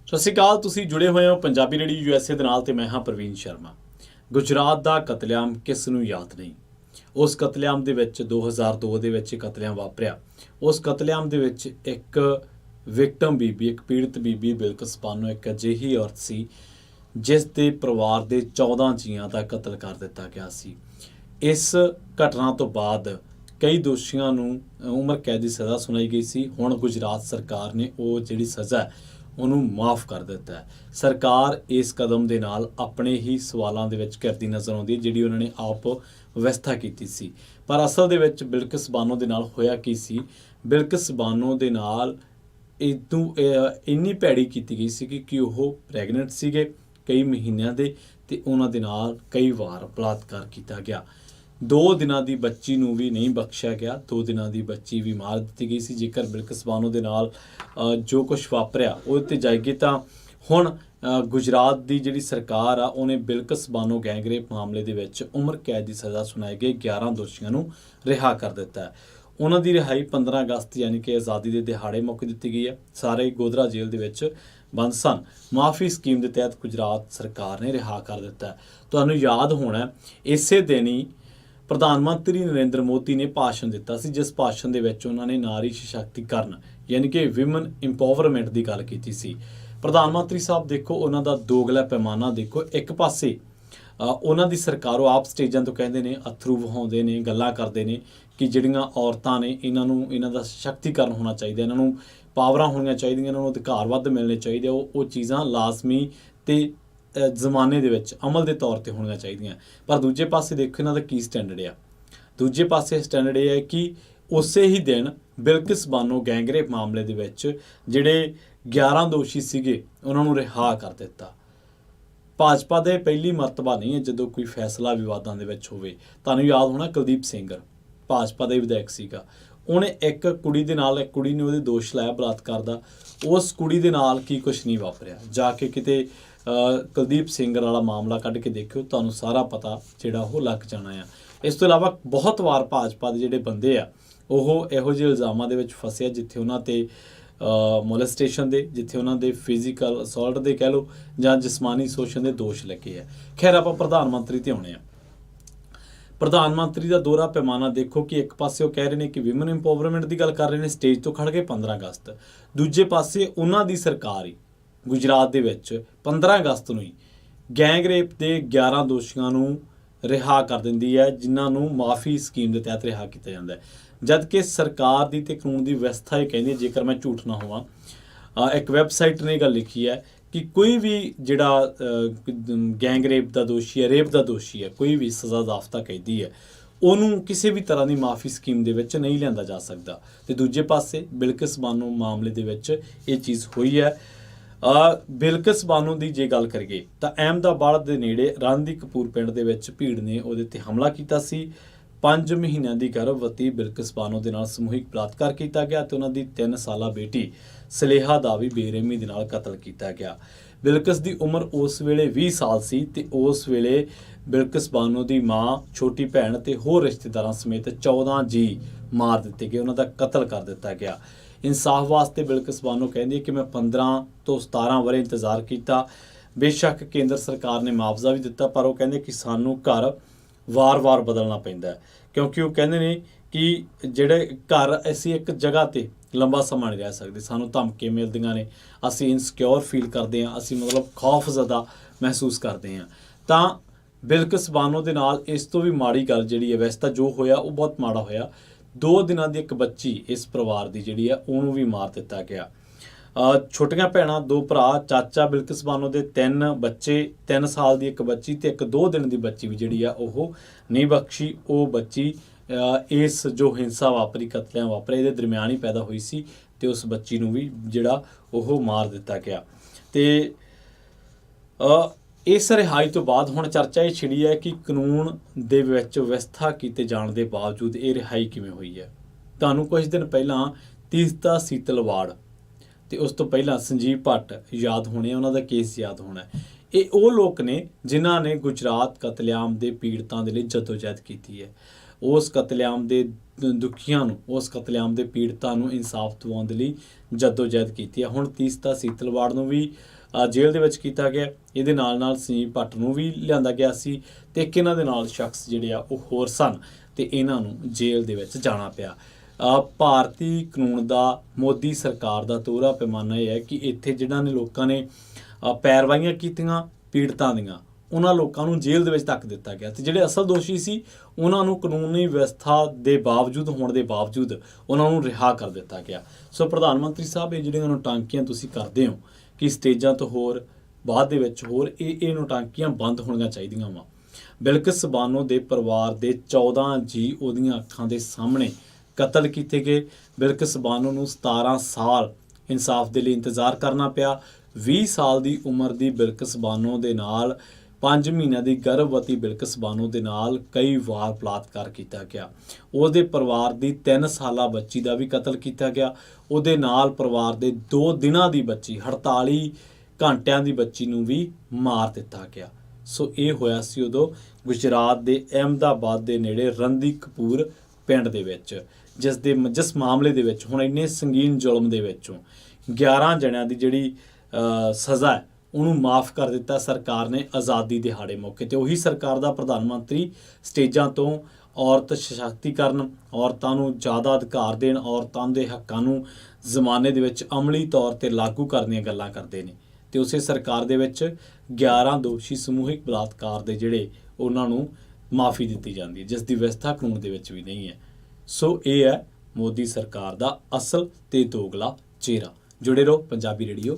ਸਤਿ ਸ਼੍ਰੀ ਅਕਾਲ। ਤੁਸੀਂ ਜੁੜੇ ਹੋਏ ਹੋ ਪੰਜਾਬੀ ਰੇਡੀਓ ਯੂਐਸਏ ਦੇ ਨਾਲ ਤੇ ਮੈਂ ਹਾਂ ਪ੍ਰਵੀਨ ਸ਼ਰਮਾ। ਗੁਜਰਾਤ ਦਾ ਕਤਲੇਆਮ ਕਿਸ ਨੂੰ ਯਾਦ ਨਹੀਂ। ਉਸ ਕਤਲੇਆਮ ਦੇ ਵਿੱਚ 2002 ਦੇ ਵਿੱਚ ਕਤਲੇਆਮ ਵਾਪਰਿਆ। ਉਸ ਕਤਲੇਆਮ ਦੇ ਵਿੱਚ ਇੱਕ ਵਿਕਟਮ ਬੀਬੀ, ਇੱਕ ਪੀੜਤ ਬੀਬੀ ਬਿਲਕਿਸ ਬਾਨੋ ਇੱਕ ਅਜਿਹੀ ਔਰਤ ਸੀ ਜਿਸ ਦੇ ਪਰਿਵਾਰ ਦੇ 14 ਜੀਆਂ ਦਾ ਕਤਲ ਕਰ ਦਿੱਤਾ ਗਿਆ ਸੀ। ਇਸ ਘਟਨਾ ਤੋਂ ਬਾਅਦ ਕਈ ਦੋਸ਼ੀਆਂ ਨੂੰ ਉਮਰ ਕੈਦ ਦੀ ਸਜ਼ਾ ਸੁਣਾਈ ਗਈ ਸੀ। ਹੁਣ ਗੁਜਰਾਤ ਸਰਕਾਰ ਨੇ ਉਹ ਜਿਹੜੀ ਸਜ਼ਾ ਹੈ ਉਹਨੂੰ ਮਾਫ ਕਰ ਦਿੱਤਾ ਹੈ। ਸਰਕਾਰ ਇਸ ਕਦਮ ਦੇ ਨਾਲ ਆਪਣੇ ਹੀ ਸਵਾਲਾਂ ਦੇ ਵਿੱਚ ਘਿਰਦੀ ਨਜ਼ਰ ਆਉਂਦੀ ਹੈ ਜਿਹੜੀ ਉਹਨਾਂ ਨੇ ਆਪ ਵਿਵਸਥਾ ਕੀਤੀ ਸੀ। ਪਰ ਅਸਲ ਦੇ ਵਿੱਚ ਬਿਲਕਿਸ ਬਾਨੋ ਦੇ ਨਾਲ ਹੋਇਆ ਕੀ ਸੀ? ਬਿਲਕਿਸ ਬਾਨੋ ਦੇ ਨਾਲ ਇੰਨੀ ਭੈੜੀ ਕੀਤੀ ਗਈ ਸੀ ਕਿ ਉਹ ਪ੍ਰੈਗਨੈਂਟ ਸੀਗੇ ਕਈ ਮਹੀਨਿਆਂ ਦੇ, ਤੇ ਉਹਨਾਂ ਦੇ ਨਾਲ ਕਈ ਵਾਰ ਬਲਾਤਕਾਰ ਕੀਤਾ ਗਿਆ। 2 ਦਿਨਾਂ ਦੀ ਬੱਚੀ ਨੂੰ ਵੀ ਨਹੀਂ ਬਖਸ਼ਿਆ ਗਿਆ। 2 ਦਿਨਾਂ ਦੀ ਬੱਚੀ ਵੀ ਮਾਰ ਦਿੱਤੀ ਗਈ ਸੀ। ਜੇਕਰ ਬਿਲਕਿਸ ਬਾਨੋ ਦੇ ਨਾਲ ਜੋ ਕੁਝ ਵਾਪਰਿਆ ਉਹਦੇ 'ਤੇ ਜਾਈਏ ਤਾਂ ਹੁਣ ਗੁਜਰਾਤ ਦੀ ਜਿਹੜੀ ਸਰਕਾਰ ਆ ਉਹਨੇ ਬਿਲਕਿਸ ਬਾਨੋ ਗੈਂਗਰੇਪ ਮਾਮਲੇ ਦੇ ਵਿੱਚ ਉਮਰ ਕੈਦ ਦੀ ਸਜ਼ਾ ਸੁਣਾਈ ਗਈ 11 ਦੋਸ਼ੀਆਂ ਨੂੰ ਰਿਹਾ ਕਰ ਦਿੱਤਾ ਹੈ। ਉਹਨਾਂ ਦੀ ਰਿਹਾਈ 15 ਅਗਸਤ ਯਾਨੀ ਕਿ ਆਜ਼ਾਦੀ ਦੇ ਦਿਹਾੜੇ ਮੌਕੇ ਦਿੱਤੀ ਗਈ ਹੈ। ਸਾਰੇ ਗੋਧਰਾ ਜੇਲ੍ਹ ਦੇ ਵਿੱਚ ਬੰਦ ਸਨ। ਮਾਫੀ ਸਕੀਮ ਦੇ ਤਹਿਤ ਗੁਜਰਾਤ ਸਰਕਾਰ ਨੇ ਰਿਹਾ ਕਰ ਦਿੱਤਾ ਹੈ। ਤੁਹਾਨੂੰ ਯਾਦ ਹੋਣਾ ਇਸੇ ਦਿਨ ਹੀ ਪ੍ਰਧਾਨ ਮੰਤਰੀ ਨਰਿੰਦਰ ਮੋਦੀ ਨੇ ਭਾਸ਼ਣ ਦਿੱਤਾ ਸੀ, ਜਿਸ ਭਾਸ਼ਣ ਦੇ ਵਿੱਚ ਉਹਨਾਂ ਨੇ ਨਾਰੀ ਸਸ਼ਕਤੀਕਰਨ ਯਾਨੀ ਕਿ ਵਿਮਨ ਇੰਪਾਵਰਮੈਂਟ ਦੀ ਗੱਲ ਕੀਤੀ ਸੀ। ਪ੍ਰਧਾਨ ਮੰਤਰੀ ਸਾਹਿਬ ਦੇਖੋ, ਉਹਨਾਂ ਦਾ ਦੋਗਲਾ ਪੈਮਾਨਾ ਦੇਖੋ। ਇੱਕ ਪਾਸੇ ਉਹਨਾਂ ਦੀ ਸਰਕਾਰ ਉਹ ਆਪ ਸਟੇਜਾਂ ਤੋਂ ਕਹਿੰਦੇ ਨੇ, ਅਥਰੂ ਵਹਾਉਂਦੇ ਨੇ, ਗੱਲਾਂ ਕਰਦੇ ਨੇ ਕਿ ਜਿਹੜੀਆਂ ਔਰਤਾਂ ਨੇ ਇਹਨਾਂ ਦਾ ਸਸ਼ਕਤੀਕਰਨ ਹੋਣਾ ਚਾਹੀਦਾ, ਇਹਨਾਂ ਨੂੰ ਪਾਵਰਾਂ ਹੋਣੀਆਂ ਚਾਹੀਦੀਆਂ, ਇਹਨਾਂ ਨੂੰ ਅਧਿਕਾਰ ਵੱਧ ਮਿਲਣੇ ਚਾਹੀਦੇ। ਉਹ ਚੀਜ਼ਾਂ ਲਾਜ਼ਮੀ ਤੇ ਜ਼ਮਾਨੇ ਦੇ ਵਿੱਚ ਅਮਲ ਦੇ ਤੌਰ 'ਤੇ ਹੋਣੀਆਂ ਚਾਹੀਦੀਆਂ। ਪਰ ਦੂਜੇ ਪਾਸੇ ਦੇਖੋ ਇਹਨਾਂ ਦਾ ਕੀ ਸਟੈਂਡਰਡ ਆ। ਦੂਜੇ ਪਾਸੇ ਸਟੈਂਡਰਡ ਇਹ ਹੈ ਕਿ ਉਸੇ ਹੀ ਦਿਨ ਬਿਲਕਿਸ ਬਾਨੋ ਗੈਂਗਰੇਪ ਮਾਮਲੇ ਦੇ ਵਿੱਚ ਜਿਹੜੇ 11 ਦੋਸ਼ੀ ਸੀਗੇ ਉਹਨਾਂ ਨੂੰ ਰਿਹਾ ਕਰ ਦਿੱਤਾ। ਭਾਜਪਾ ਦੇ ਪਹਿਲੀ ਮਰਤਬਾ ਨਹੀਂ ਹੈ ਜਦੋਂ ਕੋਈ ਫੈਸਲਾ ਵਿਵਾਦਾਂ ਦੇ ਵਿੱਚ ਹੋਵੇ। ਤੁਹਾਨੂੰ ਯਾਦ ਹੋਣਾ ਕੁਲਦੀਪ ਸਿੰਘ ਭਾਜਪਾ ਦਾ ਵਿਧਾਇਕ ਸੀਗਾ, ਉਹਨੇ ਇੱਕ ਕੁੜੀ ਨੇ ਉਹਦੇ ਦੋਸ਼ ਲਾਇਆ ਬਲਾਤਕਾਰ ਦਾ। ਉਸ ਕੁੜੀ ਦੇ ਨਾਲ ਕੀ ਕੁਛ ਨਹੀਂ ਵਾਪਰਿਆ। ਜਾ ਕੇ ਕਿਤੇ ਕੁਲਦੀਪ ਸਿੰਘ ਵਾਲਾ ਮਾਮਲਾ ਕੱਢ ਕੇ ਦੇਖਿਓ, ਤੁਹਾਨੂੰ ਸਾਰਾ ਪਤਾ ਜਿਹੜਾ ਉਹ ਲੱਗ ਜਾਣਾ ਆ। ਇਸ ਤੋਂ ਇਲਾਵਾ ਬਹੁਤ ਵਾਰ ਭਾਜਪਾ ਦੇ ਜਿਹੜੇ ਬੰਦੇ ਆ ਉਹ ਇਹੋ ਜਿਹੇ ਇਲਜ਼ਾਮਾਂ ਦੇ ਵਿੱਚ ਫਸੇ ਆ ਜਿੱਥੇ ਉਹਨਾਂ 'ਤੇ ਮੋਲੈਸਟੇਸ਼ਨ ਦੇ, ਜਿੱਥੇ ਉਹਨਾਂ ਦੇ ਫਿਜ਼ੀਕਲ ਅਸੌਲਟ ਦੇ ਕਹਿ ਲਓ ਜਾਂ ਜਿਸਮਾਨੀ ਸ਼ੋਸ਼ਣ ਦੇ ਦੋਸ਼ ਲੱਗੇ ਆ। ਖੈਰ ਆਪਾਂ ਪ੍ਰਧਾਨ ਮੰਤਰੀ 'ਤੇ ਆਉਣੇ ਆ। ਪ੍ਰਧਾਨ ਮੰਤਰੀ ਦਾ ਦੋਹਰਾ ਪੈਮਾਨਾ ਦੇਖੋ ਕਿ ਇੱਕ ਪਾਸੇ ਉਹ ਕਹਿ ਰਹੇ ਨੇ ਕਿ ਵਿਮਨ ਇੰਪਾਵਰਮੈਂਟ ਦੀ ਗੱਲ ਕਰ ਰਹੇ ਨੇ ਸਟੇਜ ਤੋਂ ਖੜ੍ਹ ਕੇ 15 ਅਗਸਤ, ਦੂਜੇ ਪਾਸੇ ਉਹਨਾਂ ਦੀ ਸਰਕਾਰ ਹੀ ਗੁਜਰਾਤ ਦੇ ਵਿੱਚ 15 ਅਗਸਤ ਨੂੰ ਹੀ ਗੈਂਗਰੇਪ ਦੇ 11 ਦੋਸ਼ੀਆਂ ਨੂੰ ਰਿਹਾ ਕਰ ਦਿੰਦੀ ਹੈ, ਜਿਨ੍ਹਾਂ ਨੂੰ ਮਾਫੀ ਸਕੀਮ ਦੇ ਤਹਿਤ ਰਿਹਾ ਕੀਤਾ ਜਾਂਦਾ ਹੈ। ਜਦ ਕਿ ਸਰਕਾਰ ਦੀ ਤੇ ਕਾਨੂੰਨ ਦੀ ਵਿਵਸਥਾ ਇਹ ਕਹਿੰਦੀ ਹੈ, ਜੇਕਰ ਮੈਂ ਝੂਠ ਨਾ ਹੋਵਾਂ, ਇੱਕ ਵੈਬਸਾਈਟ ਨੇ ਗੱਲ ਲਿਖੀ ਹੈ ਕਿ ਕੋਈ ਵੀ ਜਿਹੜਾ ਗੈਂਗਰੇਪ ਦਾ ਦੋਸ਼ੀ ਹੈ, ਰੇਪ ਦਾ ਦੋਸ਼ੀ ਹੈ, ਕੋਈ ਵੀ ਸਜ਼ਾ ਜ਼ਾਫਤਾ ਕੈਦੀ ਹੈ, ਉਹਨੂੰ ਕਿਸੇ ਵੀ ਤਰ੍ਹਾਂ ਦੀ ਮਾਫੀ ਸਕੀਮ ਦੇ ਵਿੱਚ ਨਹੀਂ ਲਿਆਂਦਾ ਜਾ ਸਕਦਾ। ਤੇ ਦੂਜੇ ਪਾਸੇ ਬਿਲਕਿਸ ਬਾਨੋ ਮਾਮਲੇ ਦੇ ਵਿੱਚ ਇਹ ਚੀਜ਼ ਹੋਈ ਹੈ। ਬਿਲਕਿਸ ਬਾਨੋ ਦੀ ਜੇ ਗੱਲ ਕਰੀਏ ਤਾਂ ਅਹਿਮਦਾਬਾਦ ਦੇ ਨੇੜੇ ਰਾਂਦੀ ਕਪੂਰ ਪਿੰਡ ਦੇ ਵਿੱਚ ਭੀੜ ਨੇ ਉਹਦੇ 'ਤੇ ਹਮਲਾ ਕੀਤਾ ਸੀ। 5 ਮਹੀਨਿਆਂ ਦੀ ਗਰਭਵਤੀ ਬਿਲਕਿਸ ਬਾਨੋ ਦੇ ਨਾਲ ਸਮੂਹਿਕ ਬਲਾਤਕਾਰ ਕੀਤਾ ਗਿਆ ਤੇ ਉਹਨਾਂ ਦੀ 3 ਸਾਲਾ ਬੇਟੀ ਸਲੇਹਾ ਦਾ ਵੀ ਬੇਰਹਿਮੀ ਦੇ ਨਾਲ ਕਤਲ ਕੀਤਾ ਗਿਆ। ਬਿਲਕਿਸ ਦੀ ਉਮਰ ਉਸ ਵੇਲੇ 20 ਸਾਲ ਸੀ ਤੇ ਉਸ ਵੇਲੇ ਬਿਲਕਿਸ ਬਾਨੋ ਦੀ ਮਾਂ, ਛੋਟੀ ਭੈਣ ਤੇ ਹੋਰ ਰਿਸ਼ਤੇਦਾਰਾਂ ਸਮੇਤ 14 ਜੀ ਮਾਰ ਦਿੱਤੇ ਗਏ, ਉਹਨਾਂ ਦਾ ਕਤਲ ਕਰ ਦਿੱਤਾ ਗਿਆ। ਇਨਸਾਫ ਵਾਸਤੇ ਬਿਲਕਿਸ ਬਾਨੋ ਕਹਿੰਦੀ ਹੈ ਕਿ ਮੈਂ 15 ਤੋਂ 17 ਵਰੇ ਇੰਤਜ਼ਾਰ ਕੀਤਾ। ਬੇਸ਼ੱਕ ਕੇਂਦਰ ਸਰਕਾਰ ਨੇ ਮੁਆਵਜ਼ਾ ਵੀ ਦਿੱਤਾ, ਪਰ ਉਹ ਕਹਿੰਦੇ ਕਿ ਸਾਨੂੰ ਘਰ ਵਾਰ-ਵਾਰ ਬਦਲਣਾ ਪੈਂਦਾ ਹੈ, ਕਿਉਂਕਿ ਉਹ ਕਹਿੰਦੇ ਨੇ ਕਿ ਜਿਹੜੇ ਘਰ ਅਸੀਂ ਇੱਕ ਜਗ੍ਹਾ 'ਤੇ ਲੰਬਾ ਸਮਾਂ ਨਹੀਂ ਰਹਿ ਸਕਦੇ। ਸਾਨੂੰ ਧਮਕੀਆਂ ਮਿਲਦੀਆਂ ਨੇ, ਅਸੀਂ ਇਨਸਿਕਿਉਰ ਫੀਲ ਕਰਦੇ ਹਾਂ, ਅਸੀਂ ਖੌਫਜ਼ਦਾ ਮਹਿਸੂਸ ਕਰਦੇ ਹਾਂ। ਤਾਂ ਬਿਲਕਿਸ ਬਾਨੋ ਦੇ ਨਾਲ ਇਸ ਤੋਂ ਵੀ ਮਾੜੀ ਗੱਲ ਜਿਹੜੀ ਹੈ, ਵੈਸੇ ਤਾਂ ਜੋ ਹੋਇਆ ਉਹ ਬਹੁਤ ਮਾੜਾ ਹੋਇਆ। 2 ਦਿਨਾਂ ਦੀ ਇੱਕ ਬੱਚੀ ਇਸ ਪਰਿਵਾਰ ਦੀ ਜਿਹੜੀ ਹੈ ਉਹਨੂੰ ਵੀ ਮਾਰ ਦਿੱਤਾ ਗਿਆ। ਛੋਟੀਆਂ ਭੈਣਾਂ, 2 ਭਰਾ, ਚਾਚਾ ਬਿਲਕਿਸ ਬਾਨੋ ਦੇ 3 ਬੱਚੇ, 3 ਸਾਲ ਦੀ ਇੱਕ ਬੱਚੀ ਤੇ ਇੱਕ 2 ਦਿਨ ਦੀ ਬੱਚੀ ਵੀ ਜਿਹੜੀ ਆ ਉਹ ਨਹੀਂ ਬਖਸ਼ੀ। ਉਹ ਬੱਚੀ ਇਸ ਜੋ ਹਿੰਸਾ ਵਾਪਰੀ, ਕਤਲਿਆਂ ਵਾਪਰੇ, ਇਹਦੇ ਦਰਮਿਆਨ ਹੀ ਪੈਦਾ ਹੋਈ ਸੀ ਤੇ ਉਸ ਬੱਚੀ ਨੂੰ ਵੀ ਜਿਹੜਾ ਉਹ ਮਾਰ ਦਿੱਤਾ ਗਿਆ। ਤੇ ਇਸ ਰਿਹਾਈ ਤੋਂ ਬਾਅਦ ਹੁਣ ਚਰਚਾ ਇਹ ਛਿੜੀ ਹੈ ਕਿ ਕਾਨੂੰਨ ਦੇ ਵਿੱਚ ਵਿਵਸਥਾ ਕੀਤੇ ਜਾਣ ਦੇ ਬਾਵਜੂਦ ਇਹ ਰਿਹਾਈ ਕਿਵੇਂ ਹੋਈ ਹੈ। ਤੁਹਾਨੂੰ ਕੁਝ ਦਿਨ ਪਹਿਲਾਂ ਤੀਸਤਾ ਸੀਤਲਵਾੜ ਤੇ ਉਸ ਤੋਂ ਪਹਿਲਾਂ ਸੰਜੀਵ ਭੱਟ ਯਾਦ ਹੋਣੇ, ਉਹਨਾਂ ਦਾ ਕੇਸ ਯਾਦ ਹੋਣਾ। ਇਹ ਉਹ ਲੋਕ ਨੇ ਜਿਨ੍ਹਾਂ ਨੇ ਗੁਜਰਾਤ ਕਤਲੇਆਮ ਦੇ ਪੀੜਤਾਂ ਦੇ ਲਈ ਜਦੋਜਹਿਦ ਕੀਤੀ ਹੈ। ਉਸ ਕਤਲੇਆਮ ਦੇ ਦੁਖੀਆਂ ਨੂੰ, ਉਸ ਕਤਲੇਆਮ ਦੇ ਪੀੜਤਾਂ ਨੂੰ ਇਨਸਾਫ ਦਿਵਾਉਣ ਦੇ ਲਈ ਜੱਦੋ-ਜਹਿਦ ਕੀਤੀ ਹੈ। ਹੁਣ ਤੀਸਤਾ ਸੀਤਲਵਾੜ ਨੂੰ ਵੀ ਜੇਲ੍ਹ ਦੇ ਵਿੱਚ ਕੀਤਾ ਗਿਆ। ਇਹਦੇ ਨਾਲ ਸੰਜੀਵ ਭੱਟ ਨੂੰ ਵੀ ਲਿਆਂਦਾ ਗਿਆ ਸੀ ਤੇ ਇੱਕ ਇਹਨਾਂ ਦੇ ਨਾਲ ਸ਼ਖਸ ਜਿਹੜੇ ਆ ਉਹ ਹੋਰ ਸਨ ਤੇ ਇਹਨਾਂ ਨੂੰ ਜੇਲ੍ਹ ਦੇ ਵਿੱਚ ਜਾਣਾ ਪਿਆ। ਭਾਰਤੀ ਕਾਨੂੰਨ ਦਾ, ਮੋਦੀ ਸਰਕਾਰ ਦਾ ਤੋਰਾ ਪੈਮਾਨਾ ਇਹ ਹੈ ਕਿ ਇੱਥੇ ਜਿਨ੍ਹਾਂ ਨੇ ਲੋਕਾਂ ਨੇ ਪੈਰਵਾਈਆਂ ਕੀਤੀਆਂ ਪੀੜਤਾਂ ਦੀਆਂ, ਉਹਨਾਂ ਲੋਕਾਂ ਨੂੰ ਜੇਲ੍ਹ ਦੇ ਵਿੱਚ ਧੱਕ ਦਿੱਤਾ ਗਿਆ ਤੇ ਜਿਹੜੇ ਅਸਲ ਦੋਸ਼ੀ ਸੀ ਉਹਨਾਂ ਨੂੰ ਕਾਨੂੰਨੀ ਵਿਵਸਥਾ ਦੇ ਬਾਵਜੂਦ ਹੋਣ ਦੇ ਬਾਵਜੂਦ ਉਹਨਾਂ ਨੂੰ ਰਿਹਾ ਕਰ ਦਿੱਤਾ ਗਿਆ। ਸੋ ਪ੍ਰਧਾਨ ਮੰਤਰੀ ਸਾਹਿਬ, ਇਹ ਜਿਹੜੀਆਂ ਨੋਟਾਂਕੀਆਂ ਤੁਸੀਂ ਕਰਦੇ ਹੋ ਕਿ ਸਟੇਜਾਂ ਤੋਂ ਹੋਰ, ਬਾਅਦ ਦੇ ਵਿੱਚ ਹੋਰ, ਇਹ ਨੋਟਾਂਕੀਆਂ ਬੰਦ ਹੋਣੀਆਂ ਚਾਹੀਦੀਆਂ ਵਾ। ਬਿਲਕਿਸ ਬਾਨੋ ਦੇ ਪਰਿਵਾਰ ਦੇ 14 ਜੀ ਉਹਦੀਆਂ ਅੱਖਾਂ ਦੇ ਸਾਹਮਣੇ ਕਤਲ ਕੀਤੇ ਗਏ। ਬਿਲਕਿਸ ਬਾਨੋ ਨੂੰ 17 ਸਾਲ ਇਨਸਾਫ ਦੇ ਲਈ ਇੰਤਜ਼ਾਰ ਕਰਨਾ ਪਿਆ। 20 ਸਾਲ ਦੀ ਉਮਰ ਦੀ ਬਿਲਕਿਸ ਬਾਨੋ ਦੇ ਨਾਲ 5 ਮਹੀਨਿਆਂ ਦੀ ਗਰਭਵਤੀ ਬਿਲਕਿਸ ਬਾਨੋ ਦੇ ਨਾਲ ਕਈ ਵਾਰ ਬਲਾਤਕਾਰ ਕੀਤਾ ਗਿਆ। ਉਹਦੇ ਪਰਿਵਾਰ ਦੀ 3 ਸਾਲਾ ਬੱਚੀ ਦਾ ਵੀ ਕਤਲ ਕੀਤਾ ਗਿਆ। ਉਹਦੇ ਨਾਲ ਪਰਿਵਾਰ ਦੇ 2 ਦਿਨਾਂ ਦੀ ਬੱਚੀ, 48 ਘੰਟਿਆਂ ਦੀ ਬੱਚੀ ਨੂੰ ਵੀ ਮਾਰ ਦਿੱਤਾ ਗਿਆ। ਸੋ ਇਹ ਹੋਇਆ ਸੀ ਉਦੋਂ ਗੁਜਰਾਤ ਦੇ ਅਹਿਮਦਾਬਾਦ ਦੇ ਨੇੜੇ ਰੰਦੀ ਕਪੂਰ ਪਿੰਡ ਦੇ ਵਿੱਚ, ਜਿਸ ਮਾਮਲੇ ਦੇ ਵਿੱਚ ਹੁਣ ਇੰਨੇ ਸੰਗੀਨ ਜ਼ੁਲਮ ਦੇ ਵਿੱਚੋਂ 11 ਜਣਿਆਂ ਦੀ ਜਿਹੜੀ ਸਜ਼ਾ ਹੈ ਉਹਨੂੰ ਮਾਫ ਕਰ ਦਿੱਤਾ ਸਰਕਾਰ ਨੇ ਆਜ਼ਾਦੀ ਦਿਹਾੜੇ ਮੌਕੇ ਤੇ। ਉਹੀ ਸਰਕਾਰ ਦਾ ਪ੍ਰਧਾਨ ਮੰਤਰੀ ਸਟੇਜਾਂ ਤੋਂ ਔਰਤ ਸਸ਼ਕਤੀਕਰਨ, ਔਰਤਾਂ ਨੂੰ ਜ਼ਿਆਦਾ ਅਧਿਕਾਰ ਦੇਣ, ਔਰਤਾਂ ਦੇ ਹੱਕਾਂ ਨੂੰ ਜ਼ਮਾਨੇ ਦੇ ਵਿੱਚ ਅਮਲੀ ਤੌਰ ਤੇ ਲਾਗੂ ਕਰਨ ਦੀਆਂ ਗੱਲਾਂ ਕਰਦੇ ਨੇ ਤੇ ਉਸੇ ਸਰਕਾਰ ਦੇ ਵਿੱਚ 11 ਦੋਸ਼ੀ ਸਮੂਹਿਕ ਬਲਾਤਕਾਰ ਦੇ ਜਿਹੜੇ ਉਹਨਾਂ ਨੂੰ ਮਾਫੀ ਦਿੱਤੀ ਜਾਂਦੀ ਹੈ, ਜਿਸ ਦੀ ਵਿਵਸਥਾ ਕਾਨੂੰਨ ਦੇ ਵਿੱਚ ਵੀ ਨਹੀਂ ਹੈ। ਸੋ ਇਹ ਹੈ ਮੋਦੀ ਸਰਕਾਰ ਦਾ ਅਸਲ ਤੇ ਦੋਗਲਾ ਚਿਹਰਾ। ਜੁੜੇ ਰਹੋ ਪੰਜਾਬੀ ਰੇਡੀਓ